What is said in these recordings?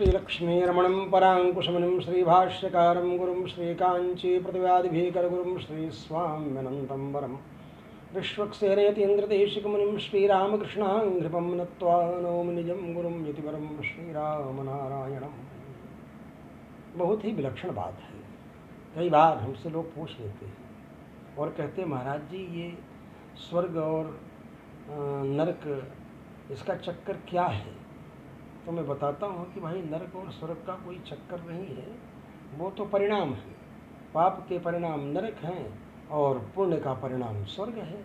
श्रीलक्ष्मीरमणं पराङ्कुशमुनिं श्रीभाष्यकारं गुरुं श्रीकाञ्ची प्रतिवादिभीकरगुरुं श्रीस्वाम्यनन्तं वरं विश्वक्सेनयतीन्द्रदेशिकमुनिं श्रीरामकृष्णाङ्घ्रिपं नत्वा नौमि निजं गुरुं यतिवरं श्रीरामनारायणम्। बहुत ही विलक्षण बात है। कई बार हमसे लोग पूछ लेते हैं और कहते हैं, महाराज जी ये स्वर्ग और नरक इसका चक्कर क्या है? तो मैं बताता हूँ कि भाई नरक और स्वर्ग का कोई चक्कर नहीं है, वो तो परिणाम है। पाप के परिणाम नरक हैं और पुण्य का परिणाम स्वर्ग है।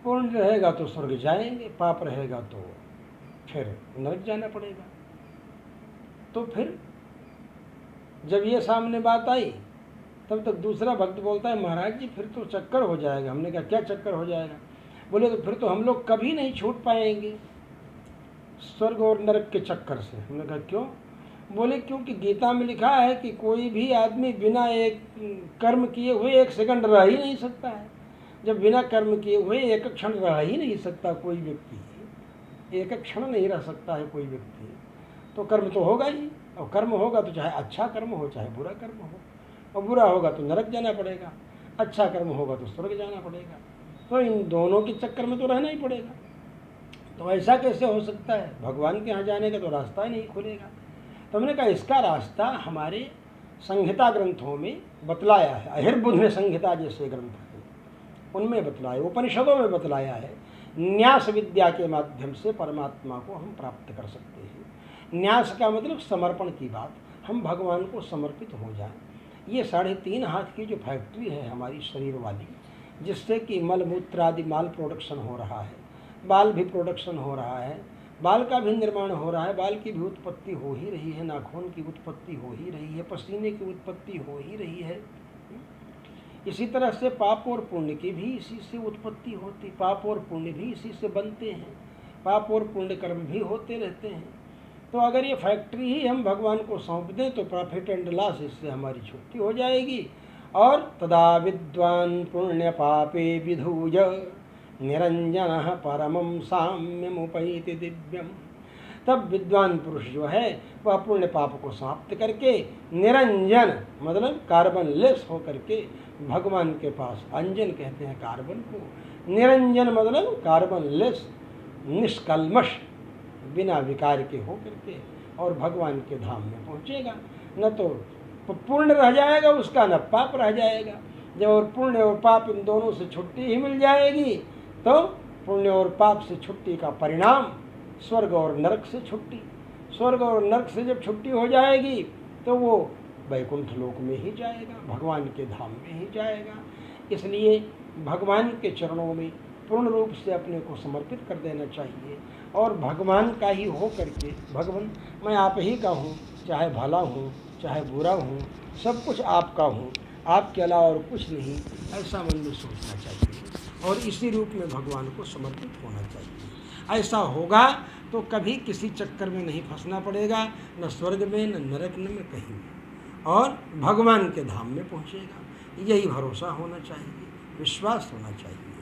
पुण्य रहेगा तो स्वर्ग जाएंगे, पाप रहेगा तो फिर नरक जाना पड़ेगा। तो फिर जब ये सामने बात आई तब तक दूसरा भक्त बोलता है, महाराज जी फिर तो चक्कर हो जाएगा। हमने कहा क्या चक्कर हो जाएगा? बोले तो फिर तो हम लोग कभी नहीं छूट पाएंगे स्वर्ग और नरक के चक्कर से। हमने कहा क्यों? बोले क्योंकि गीता में लिखा है कि कोई भी आदमी बिना एक कर्म किए हुए एक सेकंड रह ही नहीं सकता है। जब बिना कर्म किए हुए एक क्षण रह ही नहीं सकता कोई व्यक्ति, एक क्षण नहीं रह सकता है कोई व्यक्ति, तो कर्म तो होगा ही। और कर्म होगा तो चाहे अच्छा कर्म हो चाहे बुरा कर्म हो, और बुरा होगा तो नरक जाना पड़ेगा, अच्छा कर्म होगा तो स्वर्ग जाना पड़ेगा। तो इन दोनों के चक्कर में तो रहना ही पड़ेगा। तो ऐसा कैसे हो सकता है? भगवान के यहाँ जाने का तो रास्ता ही नहीं खुलेगा। तो हमने कहा इसका रास्ता हमारे संहिता ग्रंथों में बतलाया है। अहिर्बुद्ध संहिता जैसे ग्रंथ हैं उनमें बतलाया, उपनिषदों में बतलाया है। न्यास विद्या के माध्यम से परमात्मा को हम प्राप्त कर सकते हैं। न्यास का मतलब समर्पण की बात, हम भगवान को समर्पित हो जाएं। ये 3.5 हाथ की जो फैक्ट्री है हमारी शरीर वाली, जिससे कि मल मूत्र आदि माल प्रोडक्शन हो रहा है, बाल भी प्रोडक्शन हो रहा है, बाल का भी निर्माण हो रहा है, बाल की भी उत्पत्ति हो ही रही है, नाखून की उत्पत्ति हो ही रही है, पसीने की उत्पत्ति हो ही रही है। इसी तरह से पाप और पुण्य की भी इसी से उत्पत्ति होती, पाप और पुण्य भी इसी से बनते हैं, पाप और पुण्य कर्म भी होते रहते हैं। तो अगर ये फैक्ट्री ही हम भगवान को सौंप दें तो प्रॉफिट एंड लॉस इससे हमारी छुट्टी हो जाएगी। और तदा विद्वान पुण्य पापे विधूय निरंजन परमं साम्यमुपैति दिव्यम। तब विद्वान पुरुष जो है वह पुण्य पाप को समाप्त करके निरंजन मतलब कार्बन लेस हो करके भगवान के पास, अंजन कहते हैं कार्बन को, निरंजन मतलब कार्बन लेस, निष्कल्मश, बिना विकार के हो करके और भगवान के धाम में पहुँचेगा। न तो पुण्य रह जाएगा उसका, न पाप रह जाएगा। जब और पुण्य और पाप इन दोनों से छुट्टी ही मिल जाएगी तो पुण्य और पाप से छुट्टी का परिणाम स्वर्ग और नरक से छुट्टी। स्वर्ग और नरक से जब छुट्टी हो जाएगी तो वो वैकुंठ लोक में ही जाएगा, भगवान के धाम में ही जाएगा। इसलिए भगवान के चरणों में पूर्ण रूप से अपने को समर्पित कर देना चाहिए और भगवान का ही हो करके, भगवान मैं आप ही का हूँ, चाहे भला हूँ चाहे बुरा हूँ, सब कुछ आपका हूँ, आपके अलावा और कुछ नहीं, ऐसा मन में सोचना चाहिए और इसी रूप में भगवान को समर्पित होना चाहिए। ऐसा होगा तो कभी किसी चक्कर में नहीं फंसना पड़ेगा, न स्वर्ग में न नरक में कहीं, और भगवान के धाम में पहुँचेगा। यही भरोसा होना चाहिए, विश्वास होना चाहिए।